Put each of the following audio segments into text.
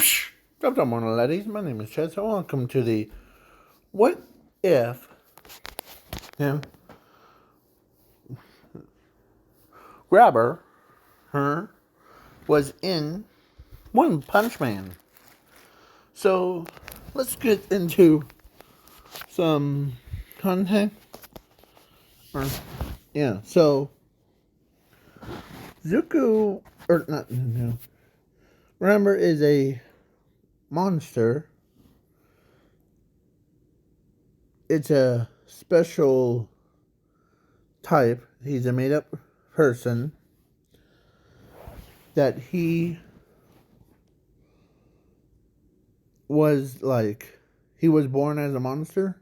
What's up, morning laddies? My name is Chad, so welcome to the What If Grabber her was in One Punch Man. So let's get into some content. So Zuko, or not, no, remember, is a monster. It's a special type. He's a made up person that he was he was born as a monster.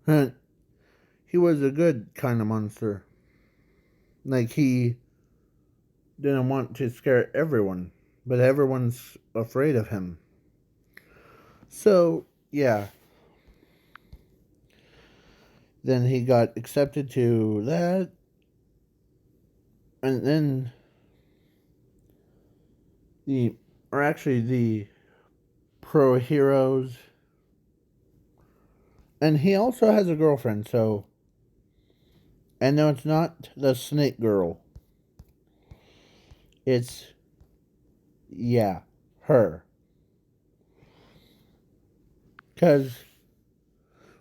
And he was a good kind of monster. He didn't want to scare everyone, but everyone's afraid of him. So, yeah. Then he got accepted to that. And then the pro heroes. And he also has a girlfriend, so. And no, it's not the snake girl. It's, yeah, her. Because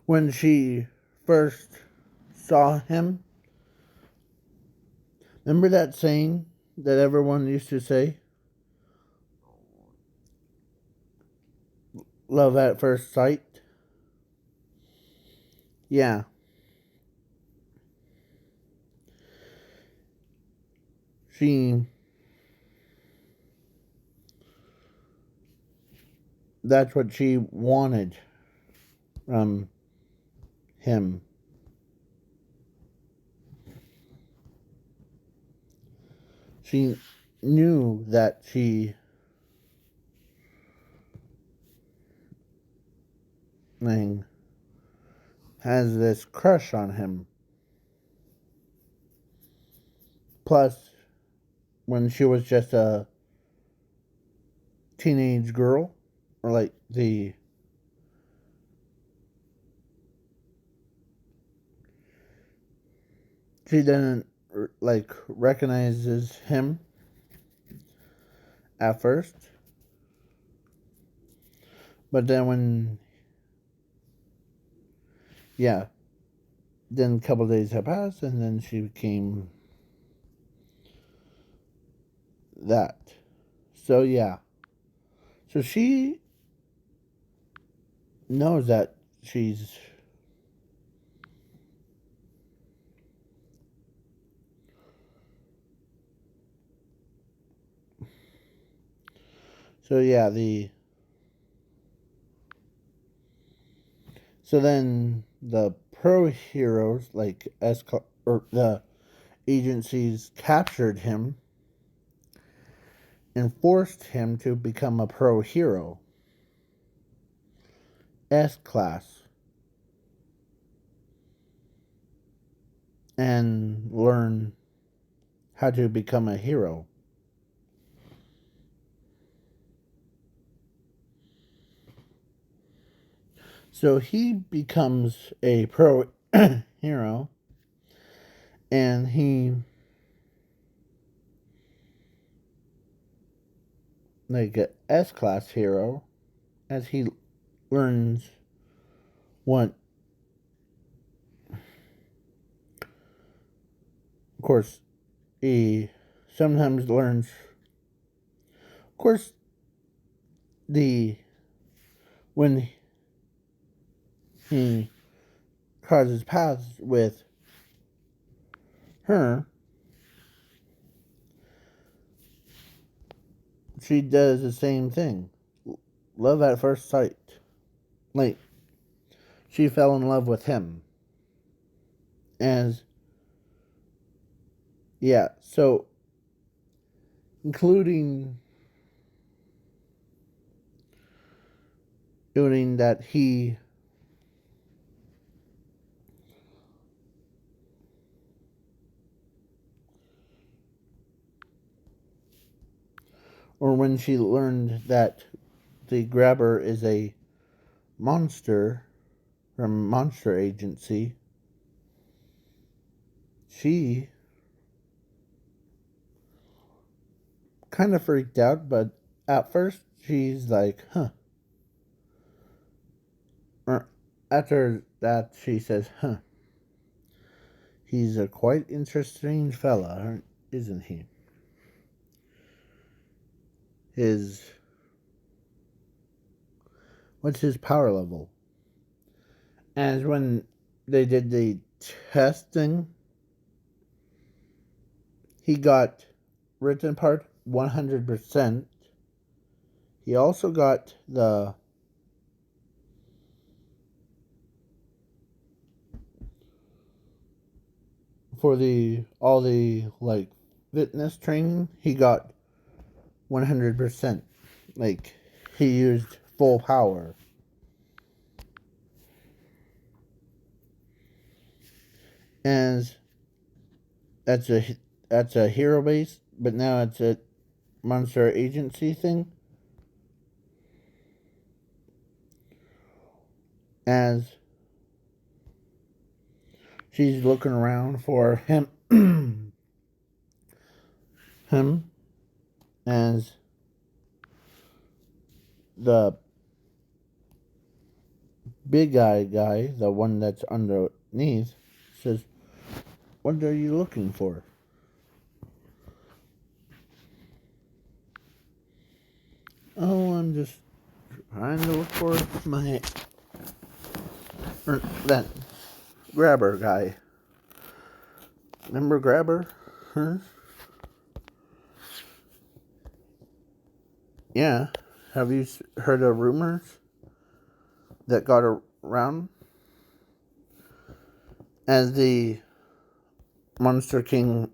when she first saw him, remember that saying that everyone used to say? Love at first sight? Yeah. That's what she wanted from him. She knew that she has this crush on him. Plus, when she was just a teenage girl, or she didn't recognizes him at first, but then then a couple of days have passed, and then she became that. So yeah, so she knows that she's so yeah so then the pro heroes or the agencies captured him and forced him to become a pro hero, S class, and learn how to become a hero. So he becomes a pro hero, and he a S class hero as he learns what, of course, he sometimes learns, of course, when he crosses paths with her, she does the same thing. Love at first sight. She fell in love with him. So including that he or when she learned that the grabber is a monster from Monster Agency, she kind of freaked out, but at first she's like, huh. Or after that, she says, huh. He's a quite interesting fella, isn't he? What's his power level? And when they did the testing, he got written part 100%. He also got all the like fitness training, he got 100%. Like, he used full power. And that's a hero base, but now it's a Monster Agency thing. As she's looking around for him, as the big guy, the one that's underneath, says, "What are you looking for?" "Oh, I'm just trying to look for that grabber guy. Remember grabber? Huh? Yeah. Have you heard of rumors that got around?" As the Monster King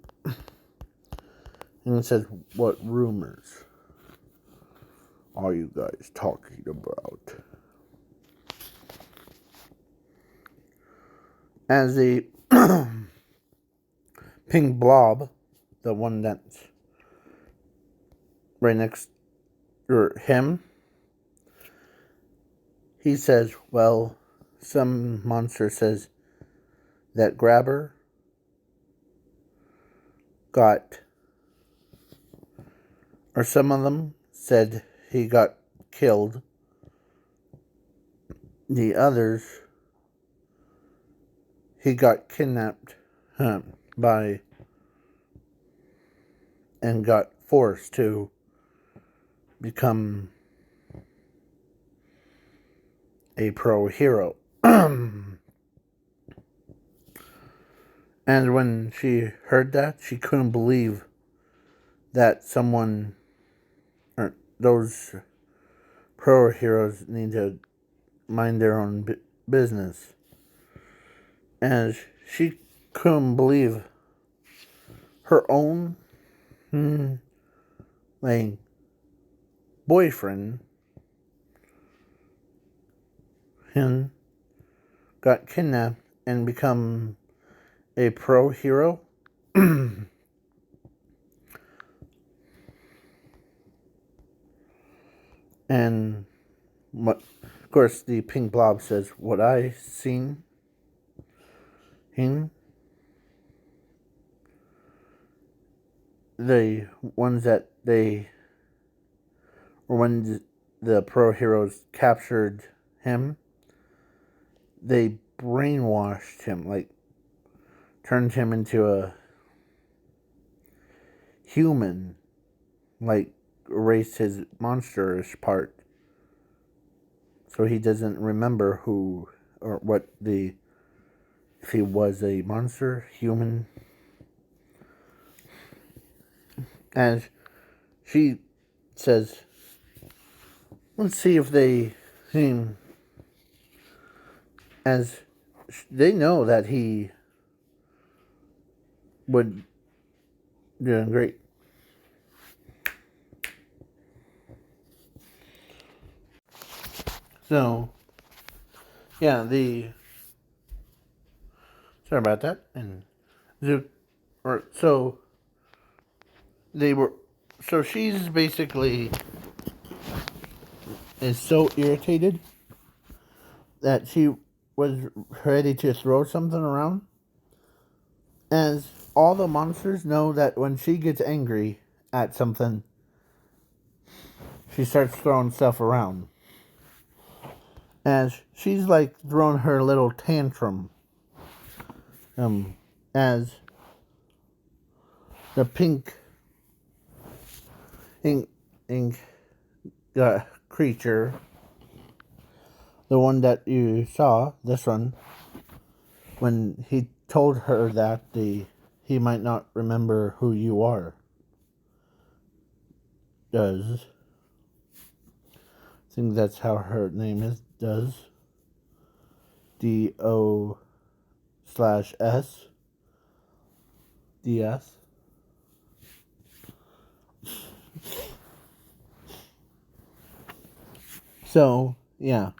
says, "What rumors are you guys talking about?" As the pink blob, the one that's right next to him, he says, "Well, some monster says that grabber got, or some of them said he got killed. The others, he got kidnapped by and got forced to become a pro hero." And when she heard that, she couldn't believe that someone, or those pro heroes, need to mind their own business. And she couldn't believe her own like boyfriend him got kidnapped and become a pro hero. And of course, the pink blob says, "What I seen him, the ones that or when the pro heroes captured him, they brainwashed him, like turned him into a human, like erased his monsterish part, so he doesn't remember who or what if he was a monster, human." And she says, "Let's see if they seem," as they know that he would do great. So, yeah, sorry about that. And so they were So she's basically is so irritated that she was ready to throw something around. As all the monsters know that when she gets angry at something, she starts throwing stuff around. As she's like throwing her little tantrum. As the pink ink creature, the one that you saw, this one, when he told her that he might not remember who you are, does. I think that's how her name is, does. D-O/S. D-S. So, yeah.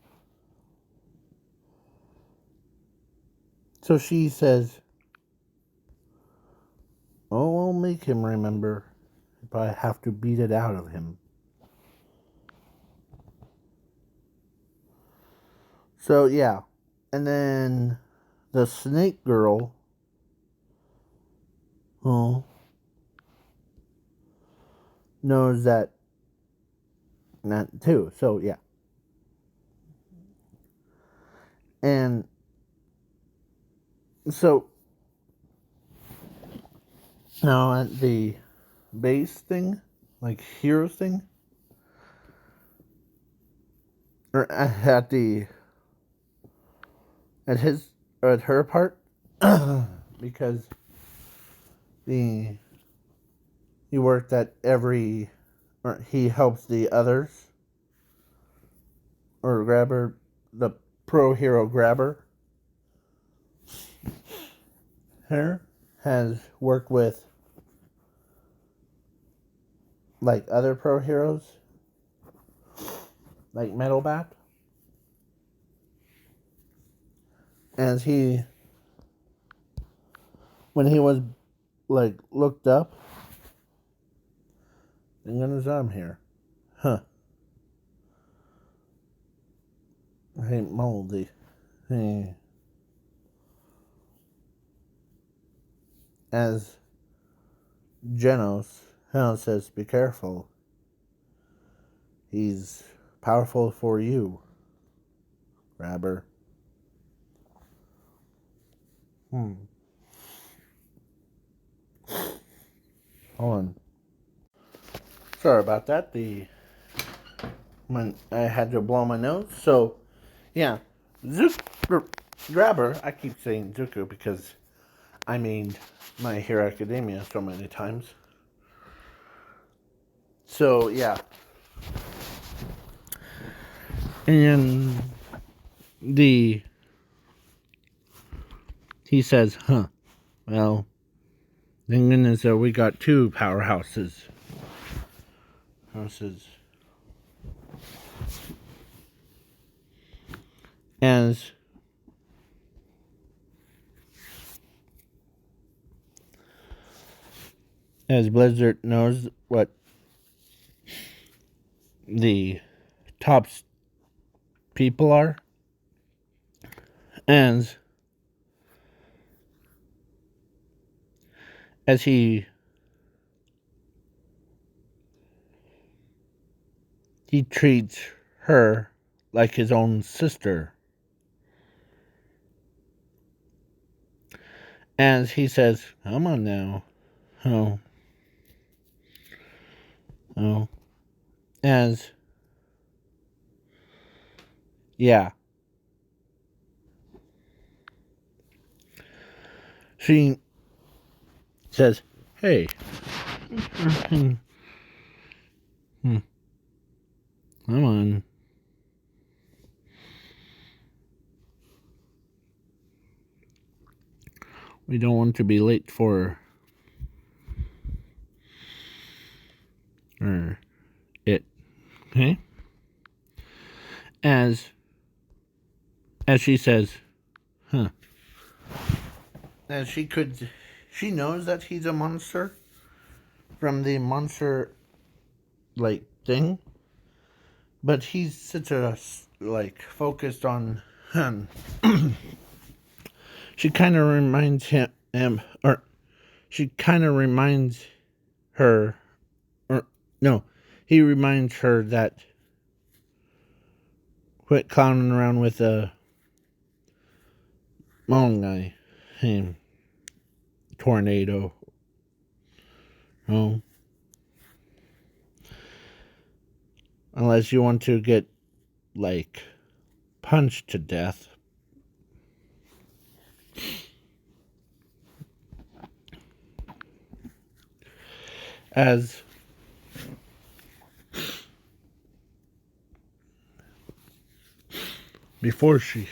So she says, oh, I'll make him remember if I have to beat it out of him. So, yeah. And then the snake girl, who knows that too. So, yeah. And so, now at the base thing, like heroes thing, or at her part, because he worked at or he helps the others, or grabber, the pro hero grabber, her has worked with like other pro heroes, like Metal Bat, as when he was like looked up, I'm gonna zoom here, I hate moldy, as Genos says, be careful, he's powerful for you, grabber. Hold on. Sorry about that. When I had to blow my nose. So, yeah. Grabber, I keep saying Zuko because I mean My Hero Academia so many times. So, yeah. And he says, well, thank goodness we got two powerhouses. As Blizzard knows what the top people are, and as he treats her like his own sister. As he says, come on now. As, yeah. She says, hey. Come on. We don't want to be late for it. Okay? As she says, as she knows that he's a monster from the monster like thing, but he's such a like focused on him. She kind of reminds him, or she kind of reminds her, or no, he reminds her that quit clowning around with a long guy, him tornado. Oh, unless you want to get like punched to death. As before she,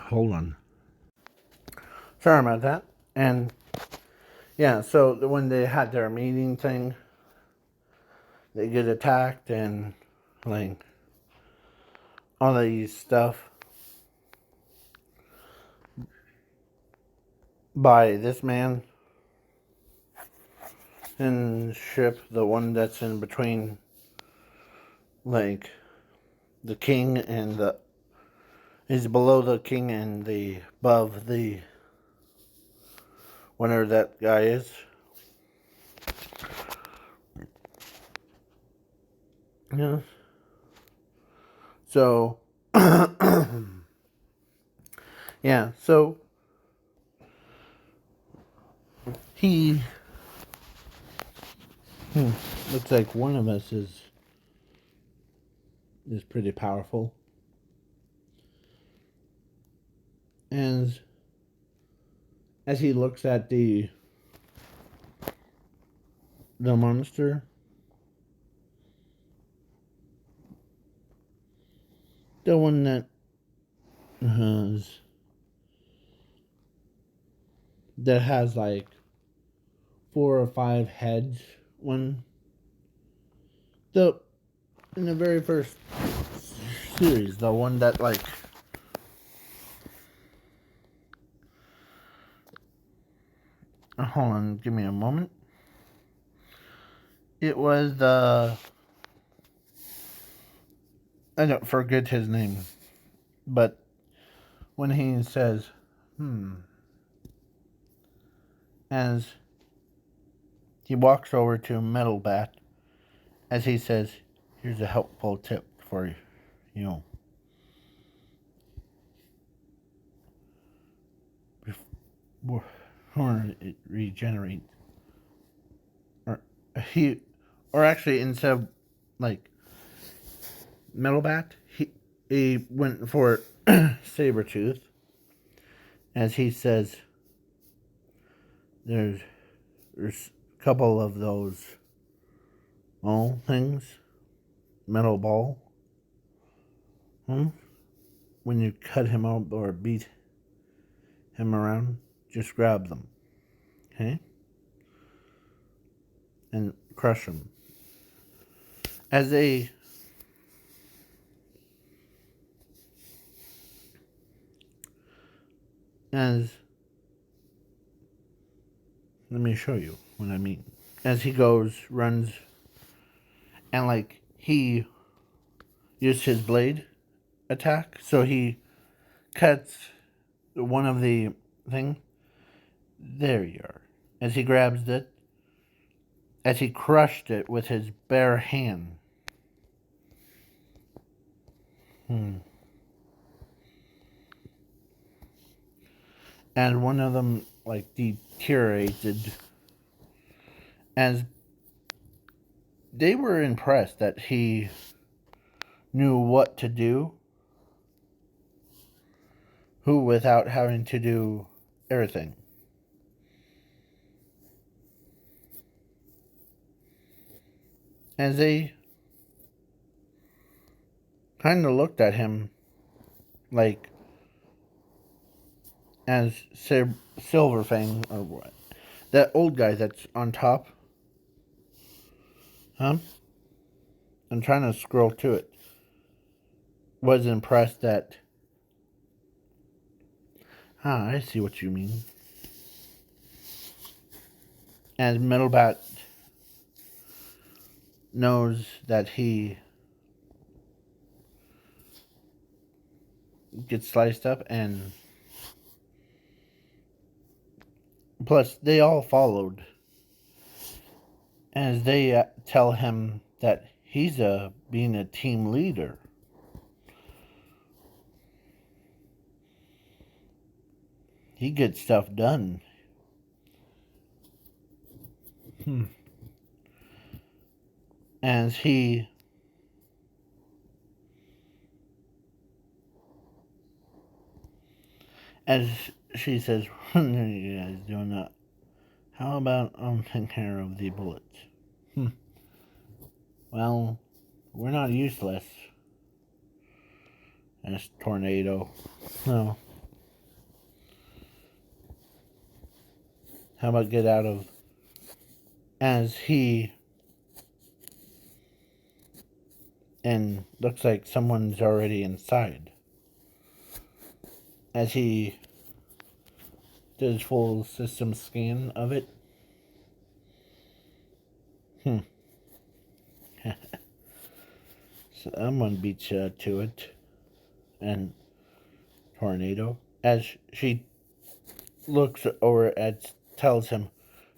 hold on. Sorry about that. And yeah, so when they had their meeting thing, they get attacked and like all these stuff by this man and ship, the one that's in between like the king and the is below the king and the above the whatever that guy is. Yeah. So yeah, so he looks like one of us is pretty powerful. And as he looks at the monster, the one that has like 4 or 5 heads, one the in the very first series, the one that like hold on, give me a moment. It was the I don't forget his name, but when he says as he walks over to Metal Bat, as he says, here's a helpful tip for you, before it regenerates. Or he, or actually instead of like Metal Bat, he went for Sabretooth, as he says, there's a couple of those things, metal ball. When you cut him up or beat him around, just grab them, okay, and crush them. As a let me show you what I mean. As he runs, and like he used his blade attack, so he cuts one of the thing. There you are. As he grabs it, as he crushed it with his bare hand. And one of them like deteriorated, as they were impressed that he knew what to do, without having to do everything. As they kind of looked at him like as Silverfang, or what? That old guy that's on top. I'm trying to scroll to it. Was impressed that. I see what you mean. As Metal Bat knows that he gets sliced up, and plus they all followed as they tell him that he's being a team leader. He gets stuff done. As he as she says, what are you guys doing that? How about taking care of the bullets? Well, we're not useless. As tornado. No. How about get out of... As he... And looks like someone's already inside. As he does full system scan of it. So I'm gonna beat you to it. And tornado. As she looks over at... tells him,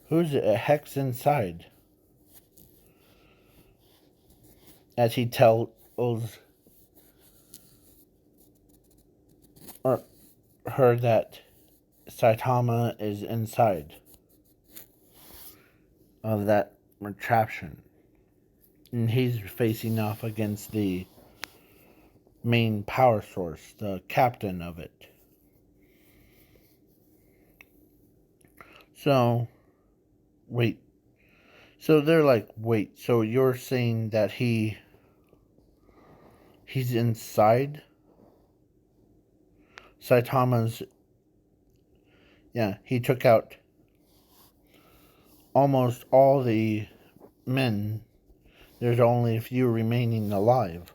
who's a hex inside? As he tells her that Saitama is inside of that retraction. And he's facing off against the main power source, the captain of it. So, wait. So they're like, wait, so you're saying that he's inside Saitama's... Yeah, he took out almost all the men. There's only a few remaining alive.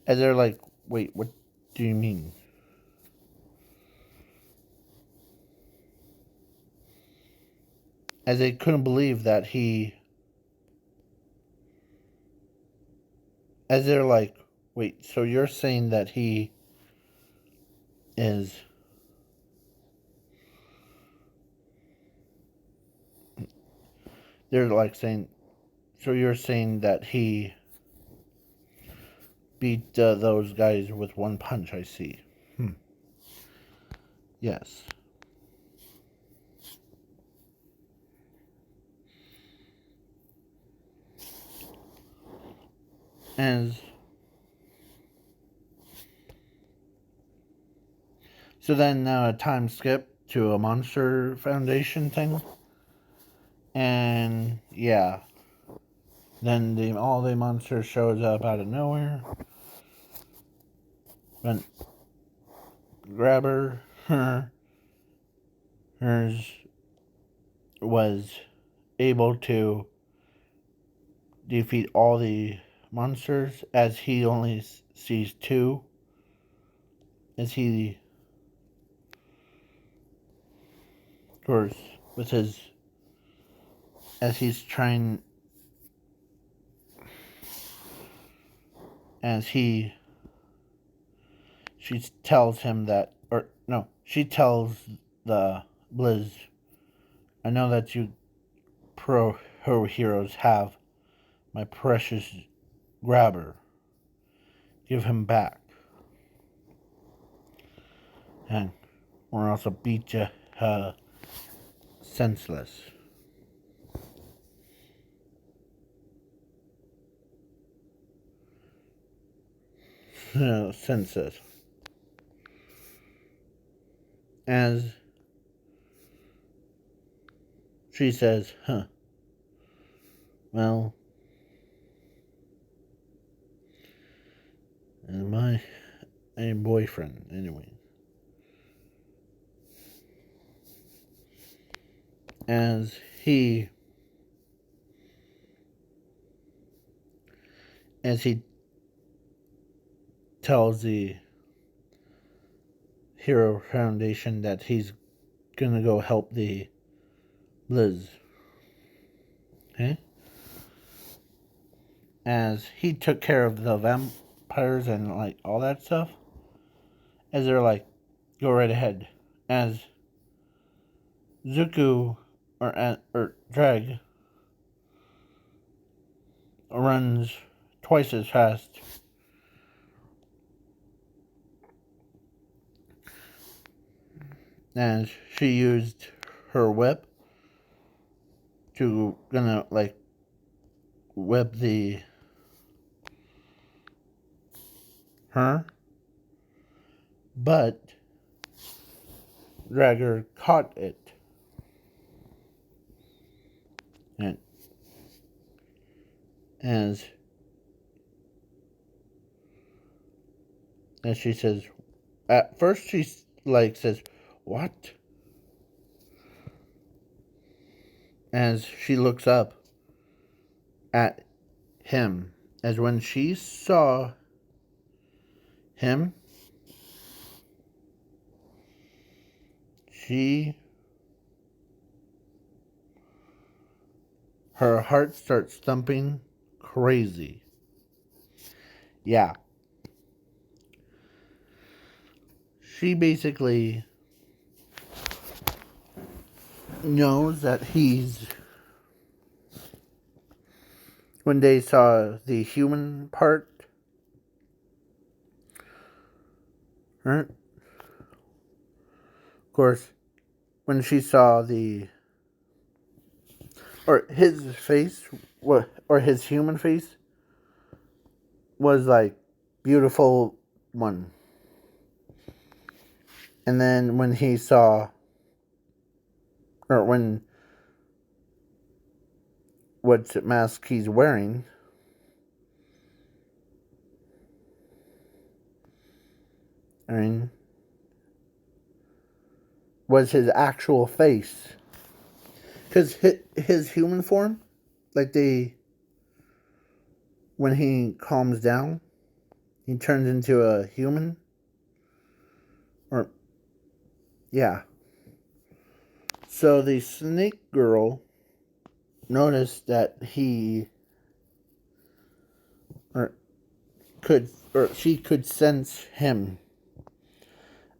And they're like, wait, what do you mean? As they couldn't believe that he... As they're like, wait, so you're saying that he is... They're like saying, so you're saying that he beat those guys with one punch, I see. Yes. As... So then a time skip to a Monster Foundation thing. And yeah. Then all the monsters shows up out of nowhere. But Grabber, hers was able to defeat all the monsters, as he only sees two. As he, of course, with his... As he's trying... As he... She tells him that... Or, no, she tells the Blizz, I know that you pro heroes have my precious Grabber. Give him back. And or else I'll beat you senseless. Senseless. As she says, well, and my boyfriend, anyway. As he tells the Hero Foundation that he's gonna go help the Blizz. Okay? as he took care of the vampires and like all that stuff. As they're like, go right ahead. As Zuko or Dreg runs twice as fast. As she used her whip to gonna like whip her, but Dragger caught it. And as she says, at first she like says, "What?" As she looks up at him, as when she saw him, her heart starts thumping crazy. Yeah. She basically knows that when they saw the human part, right? Of course, when she saw his face, or his human face, was like beautiful one. And then when he saw, or when what mask he's wearing, I mean, was his actual face. Because his human form, like when he calms down, he turns into a human. Or, yeah. So the snake girl noticed that she could sense him.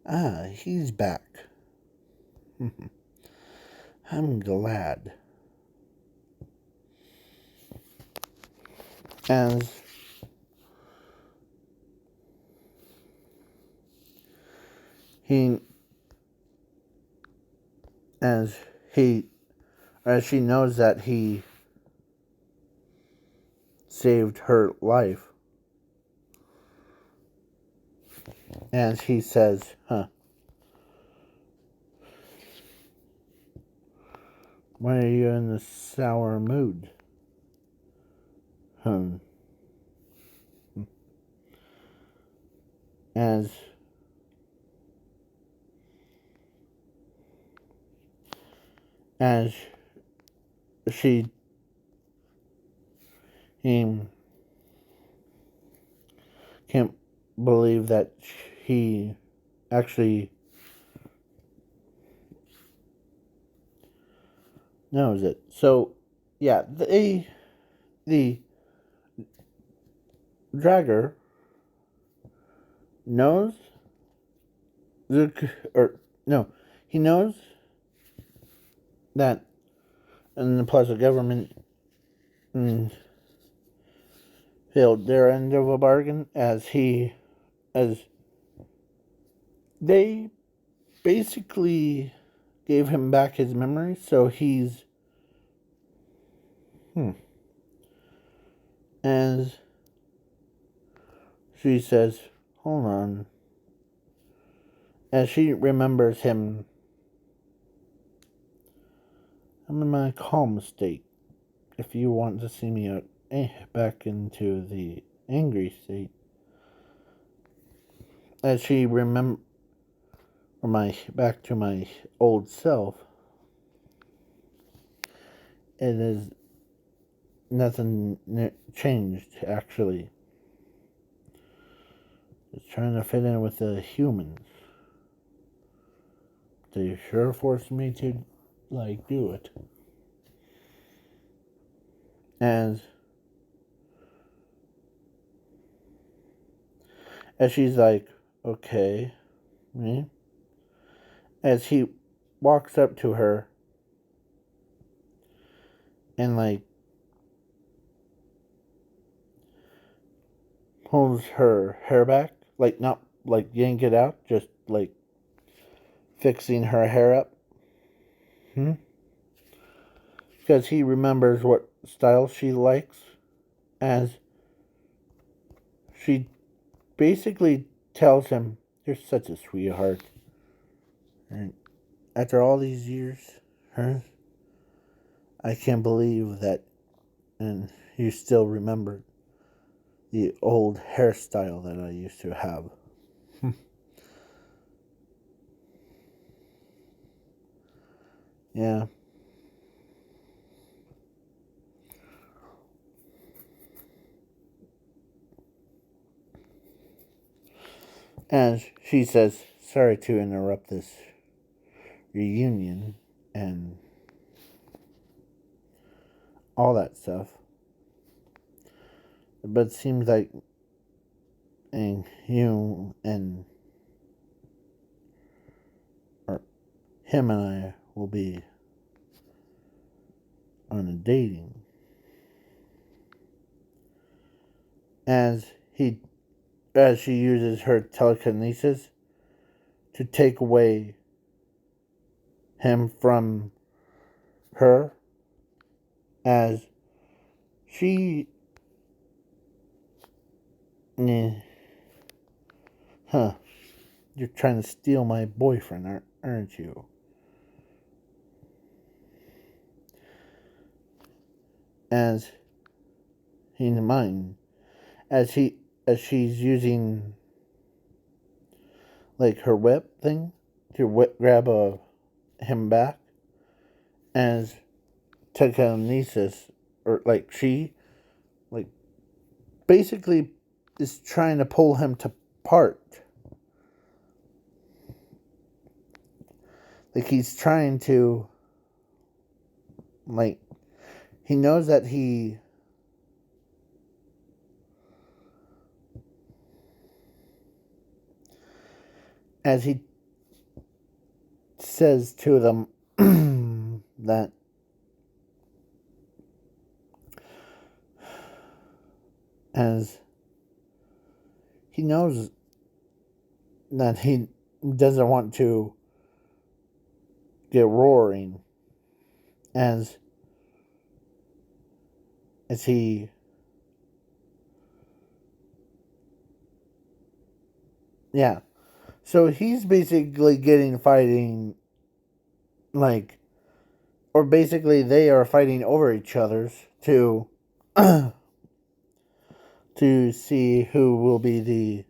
Ah, he's back. I'm glad. As she knows that he saved her life. As he says, why are you in a sour mood? As he can't believe that he actually knows it. So, yeah, the Dragger knows he knows that, and plus the government failed their end of a bargain, as they basically gave him back his memory, so he's as she says, hold on, as she remembers him. I'm in my calm state. If you want to see me back into the angry state, as she back to my old self, it is nothing changed, actually. It's trying to fit in with the humans. They sure forced me to do it. As As she's like, okay. Me? As he walks up to her and like pulls her hair back, like not like yank it out, just like fixing her hair up. Because he remembers what style she likes, as she basically tells him, "You're such a sweetheart." And after all these years, huh? I can't believe that, and you still remember the old hairstyle that I used to have. Yeah. And she says, "Sorry to interrupt this reunion and all that stuff. But it seems like you and or him and I will be on a dating." As he as she uses her telekinesis to take away him from her, as she eh, huh, you're trying to steal my boyfriend, aren't you? As he's mine. As she's using like her whip thing to grab him back, as telekinesis, or like she like basically is trying to pull him to part. Like he's trying to, like, he knows that as he says to them that as he knows that he doesn't want to get roaring, as he yeah, so he's basically getting fighting, like, or basically they are fighting over each other's to to see who will be the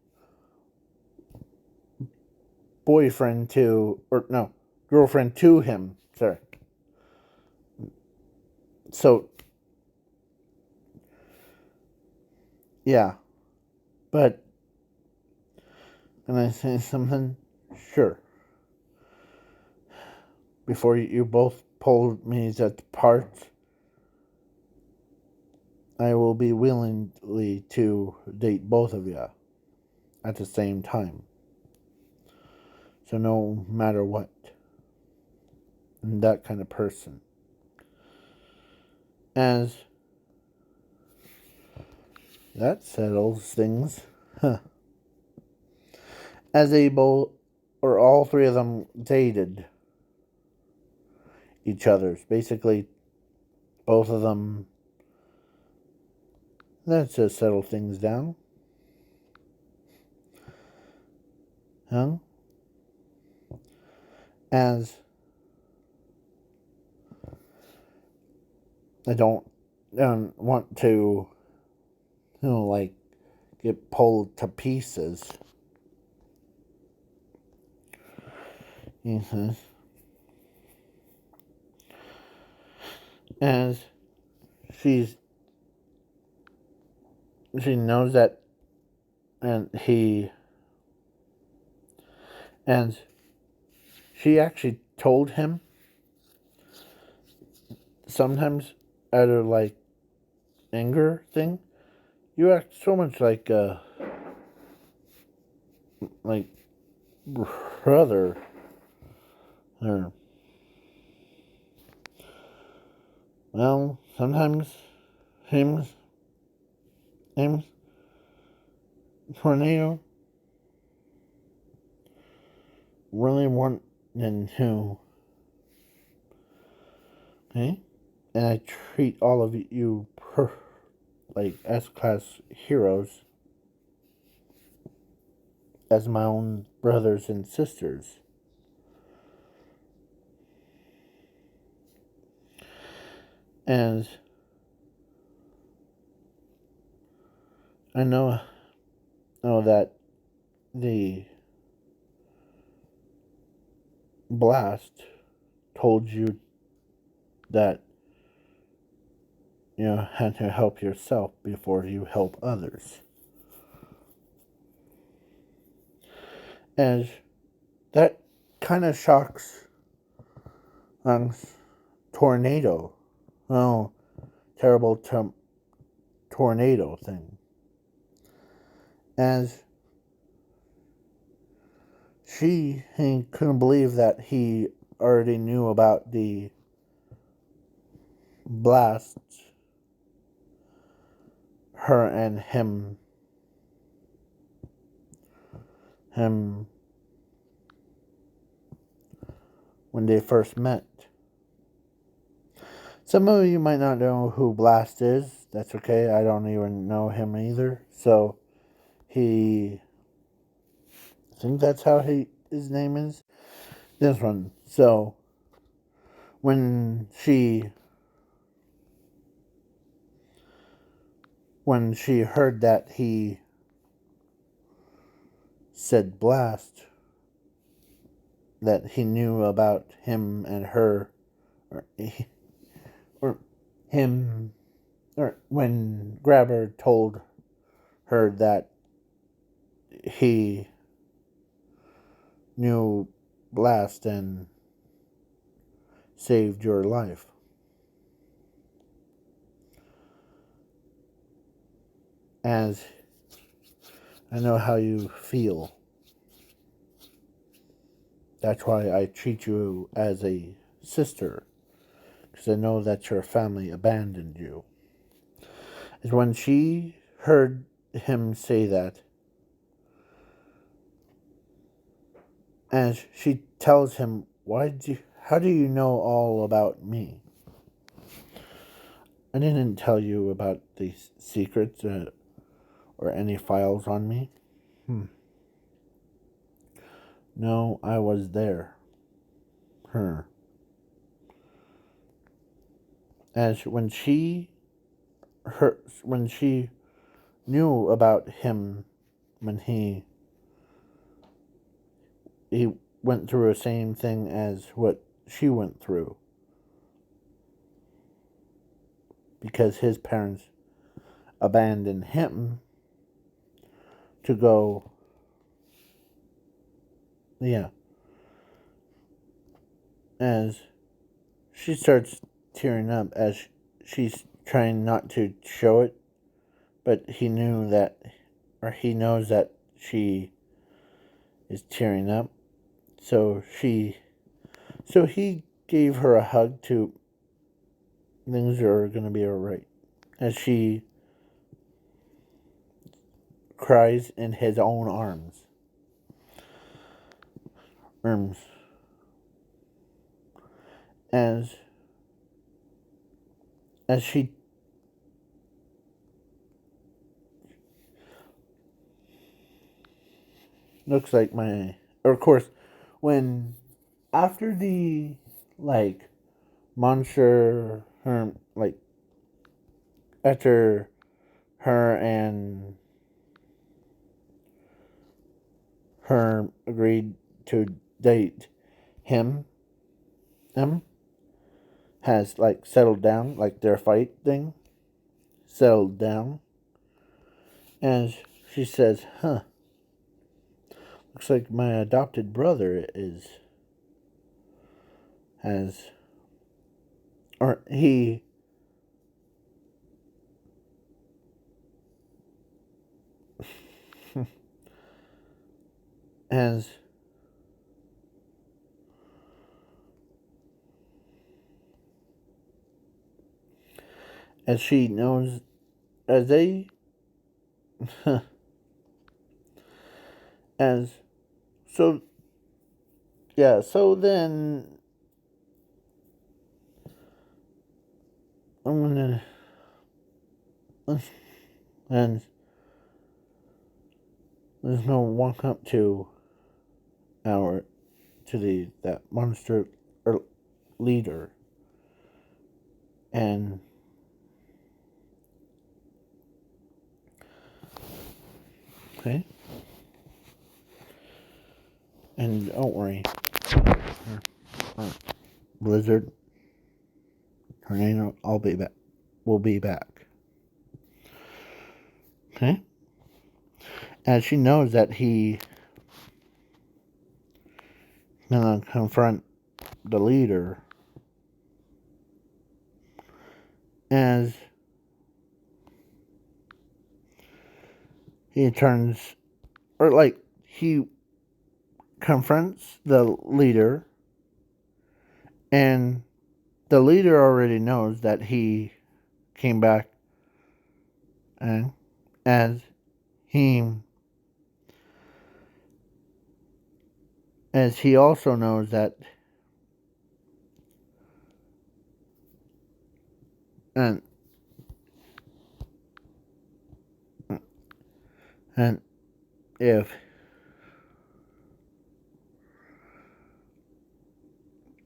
boyfriend to, or no, girlfriend to him. Sorry. So yeah, but can I say something? Sure. Before you both pulled me apart, I will be willingly to date both of you at the same time. So no matter what, I'm that kind of person. As that settles things. Huh. As they both, or all three of them, dated each other's. Basically, both of them. That just settle things down. Huh? As I don't want to, like, get pulled to pieces. Mm-hmm. As she knows that, and she actually told him, sometimes out of like anger thing, you act so much like like brother, or well, sometimes him, him, tornado really wanting to, okay, and I treat all of you like S-class heroes as my own brothers and sisters. And I know that the blast told you that you had to help yourself before you help others. And that kind of shocks tornado. Oh, terrible tornado thing. As he couldn't believe that he already knew about the blast her and him when they first met. Some of you might not know who Blast is. That's okay. I don't even know him either. So I think that's how his name is. This one. So when she heard that he said Blast, that he knew about him and her, or him, or when Grabber told her that he knew Blast and saved your life. As I know how you feel. That's why I treat you as a sister. Because I know that your family abandoned you. Is when she heard him say that, and she tells him, how do you know all about me? I didn't tell you about these secrets or any files on me. No, I was there. Her. As when she knew about him, when he went through the same thing as what she went through, because his parents abandoned him to go. Yeah. As she starts tearing up, as she's trying not to show it, but he knows that she is tearing up. So he gave her a hug to, things are gonna be alright. As she cries in his own arms. As she looks like of course, when after the like monster her like after her and her agreed to date him has like settled down, like their fight thing settled down, and she says, looks like my adopted brother has or he as she knows, as they as so yeah, so then I'm gonna and there's no walk up to our to the that monster leader, and okay, and don't worry, blizzard, tornado, I'll be back. We'll be back. Okay, as she knows that he gonna confront the leader, as he turns, or like he confronts the leader, and the leader already knows that he came back, and as he also knows that, and and if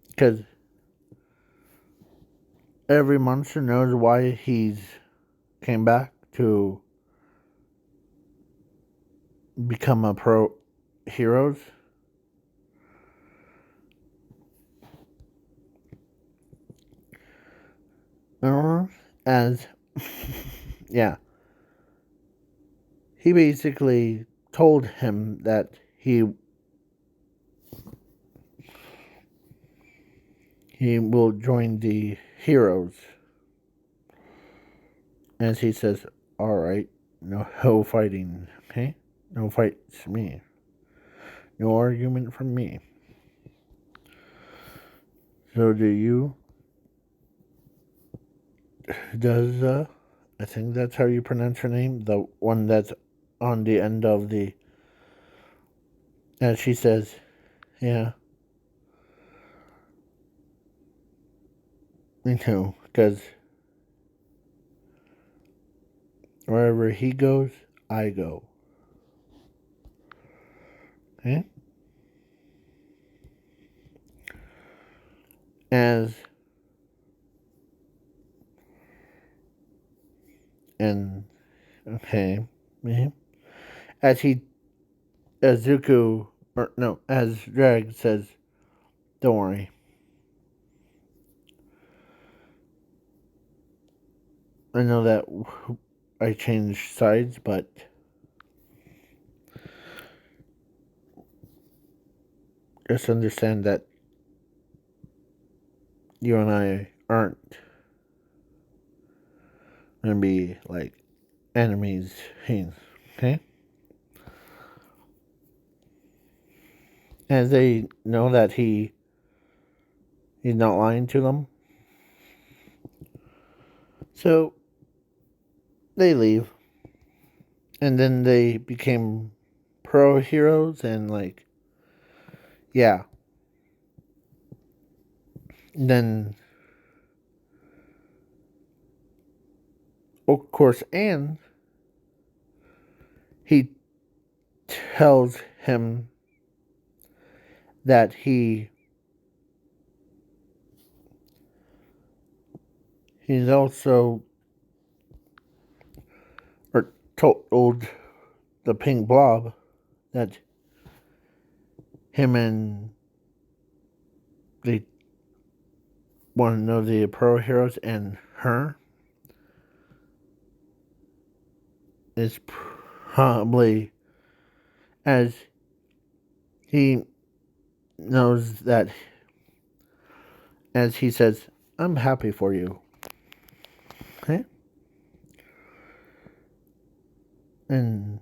because every monster knows why he's came back to become a pro heroes. As yeah, he basically told him that he will join the heroes, as he says, all right, no fighting, okay, no fights me, no argument from me. So does I think that's how you pronounce her name, the one that's on the end of the, as she says, yeah, me too, because wherever he goes, I go. Okay? As and okay, as Zuko, or no, as Drag says, don't worry. I know that I changed sides, but just understand that you and I aren't gonna be like enemies, okay? As they know that he's not lying to them, so they leave, and then they became pro heroes, and like, yeah. Then, of course, Anne, he tells him that he's also, or told the pink blob that him and they want to know the pro heroes, and her is probably, as he knows that, as he says, I'm happy for you. Okay? And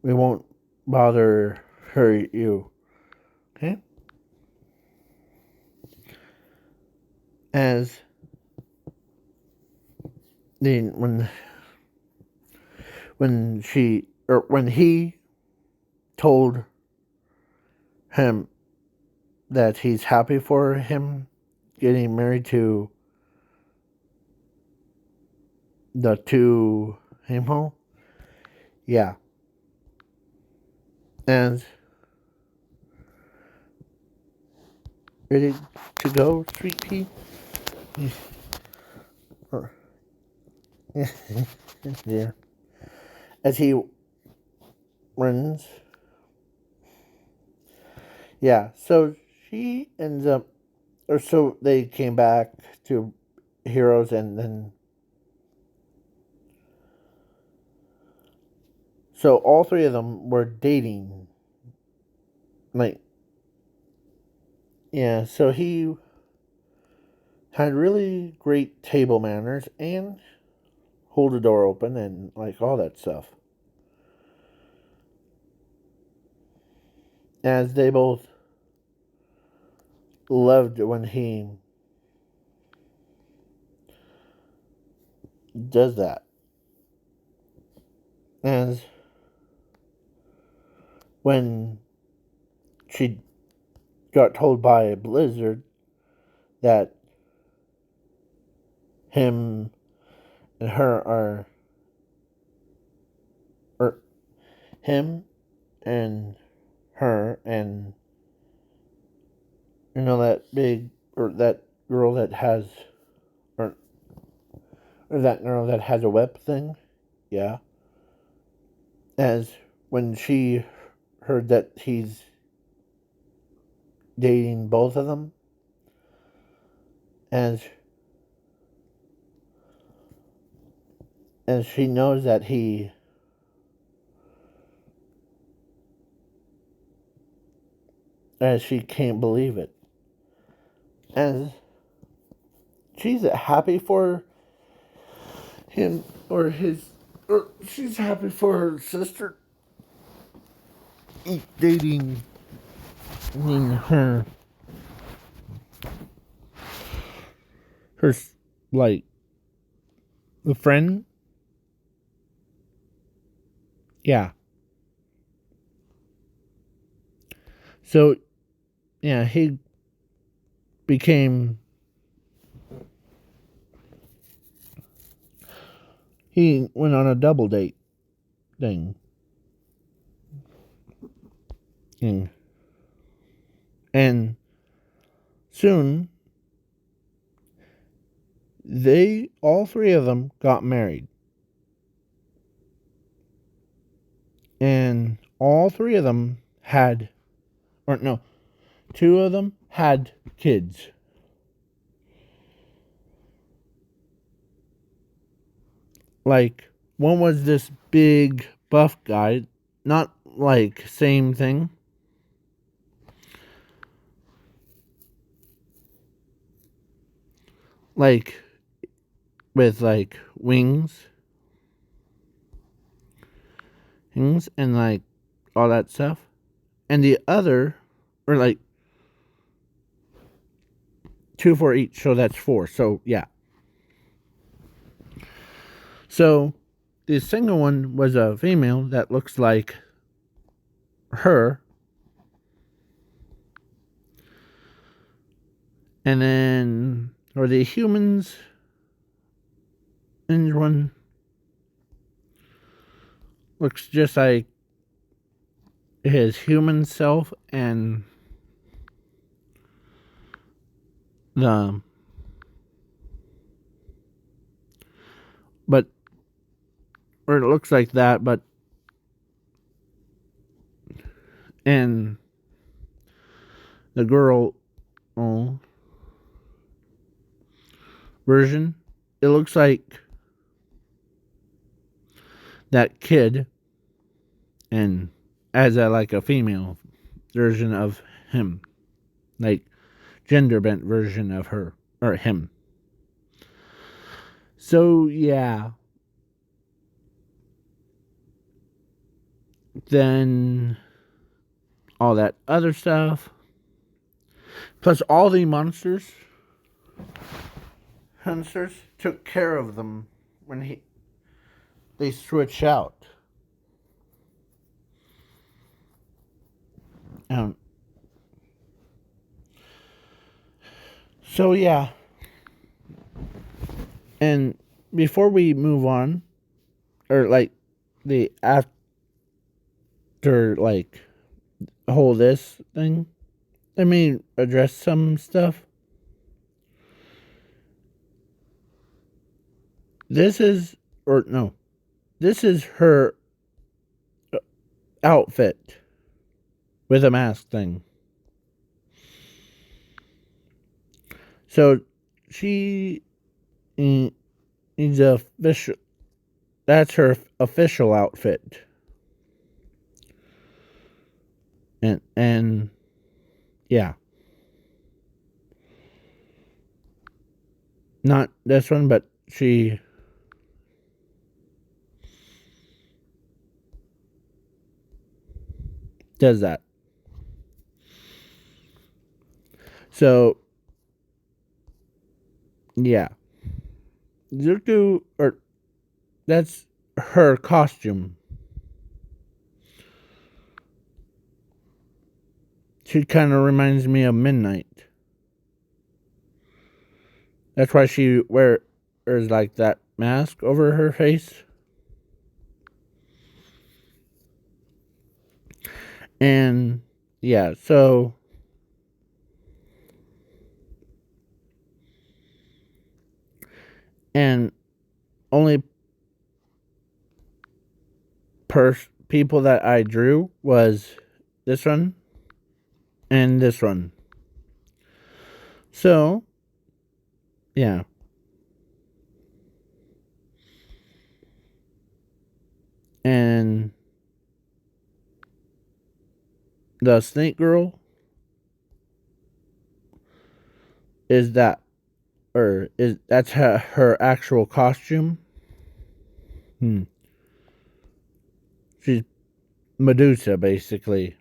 we won't bother hurt you. Okay? As the when he told him that he's happy for him getting married to the two himo. Yeah. And ready to go, Sweet Pea? Yeah. As he runs. Yeah, so she ends up, or so they came back to Heroes, and then so all three of them were dating. Like, yeah, so he had really great table manners and hold the door open and like all that stuff. As they both loved when he does that. As when she got told by a Blizzard that him and her are, or him and her and that big, or that girl that has, or, or that girl that has a web thing. Yeah. As when she heard that he's dating both of them, as she knows that as she can't believe it, as she's happy for him, or she's happy for her sister dating her, her like the friend. Yeah. So yeah, became he went on a double date thing. And soon all three of them got married. And all three of them had, or no, two of them had kids. Like, one was this big buff guy, not like same thing. Like, with like wings and like all that stuff. And the other, or like two for each, so that's four. So yeah. So the single one was a female that looks like her. And then, or the humans in one looks just like his human self, and the but or it looks like that, but and the girl version, it looks like that kid, and as a female version of him, like gender bent version of her or him. So yeah. Then all that other stuff. Plus, all the monsters, hunters, took care of them when they switch out. Um, so yeah, and before we move on, or like the after like whole this thing, let me address some stuff. This is this is her outfit with a mask thing. So she is official. That's her official outfit. And yeah. Not this one, but she does that. So yeah. Zuko, or that's her costume. She kind of reminds me of Midnight. That's why she wears like that mask over her face. And yeah, so and only people that I drew was this one and this one. So yeah. And the snake girl is that, or is that's her actual costume. She's Medusa, basically.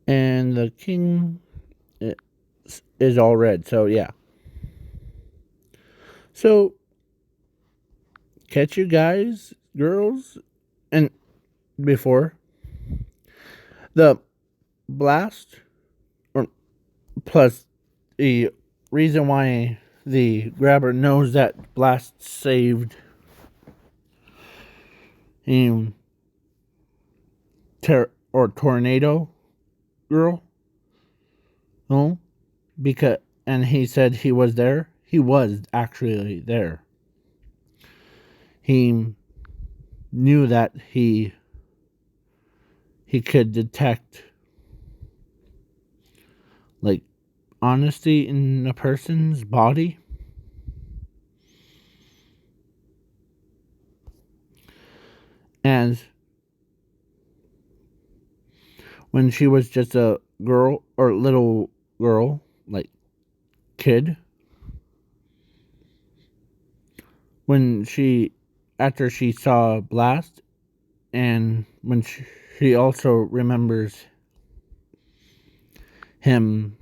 And the king is all red, so yeah. So, catch you guys, girls, and before the blast, or plus the reason why the grabber knows that blast saved him, tornado girl. No, because and he said he was there. He was actually there. He knew that he could detect like honesty in a person's body. And when she was just a girl or little girl, like kid, when after she saw Blast, and when she also remembers him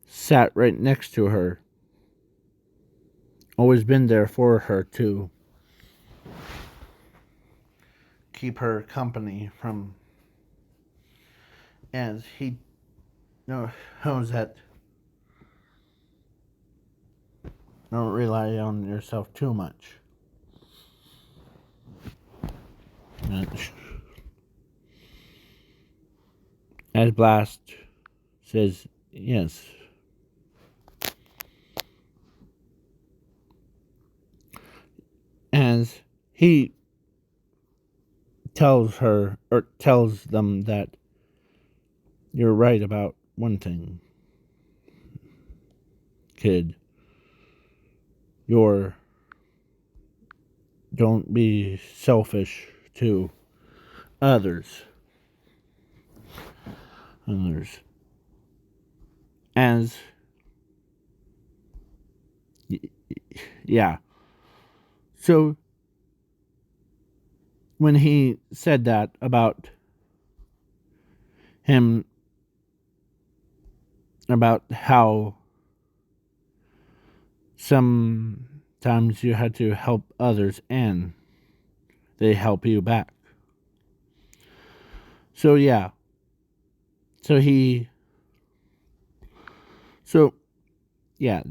sat right next to her, always been there for her to keep her company from, as he knows that don't rely on yourself too much. As Blast says, yes. As he tells her, or tells them that you're right about one thing, kid. Don't be selfish to others. As yeah. So when he said that about him, about how sometimes you had to help others and they help you back. So yeah. So yeah.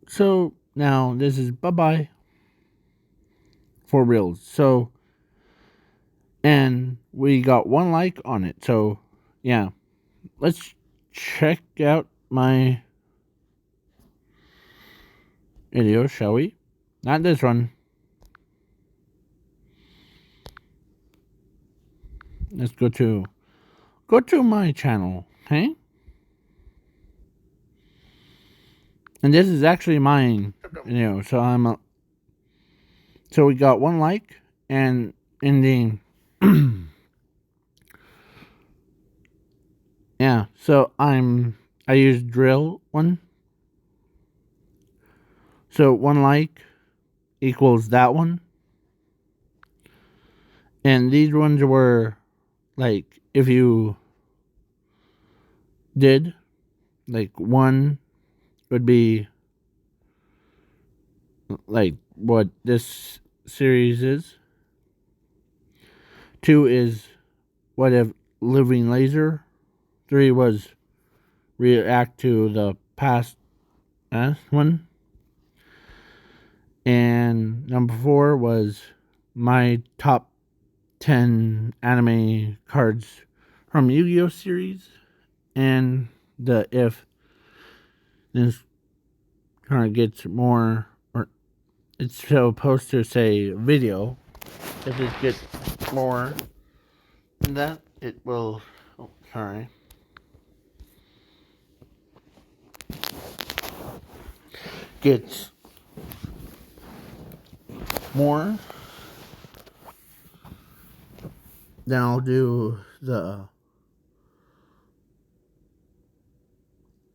So now this is bye-bye for reals. So, and we got 1 like on it. So yeah. Let's check out my video, shall we? Not this one. Let's go to my channel, okay? And this is actually mine, so so we got 1 like, and in the yeah, so I use drill one. So 1 like equals that one. And these ones were like, if you did, like 1 would be like what this series is. 2 is what if living laser. 3 was react to the past one. And number 4 was my top 10 anime cards from Yu-Gi-Oh series. And the if this kind of gets more, or it's supposed to say video. If it gets more than that, it will, oh, sorry. Gets more, then I'll do the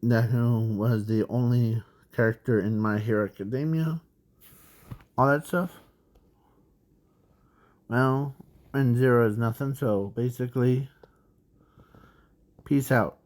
Deku was the only character in My Hero Academia, all that stuff. Well, and 0 is nothing, so basically, peace out.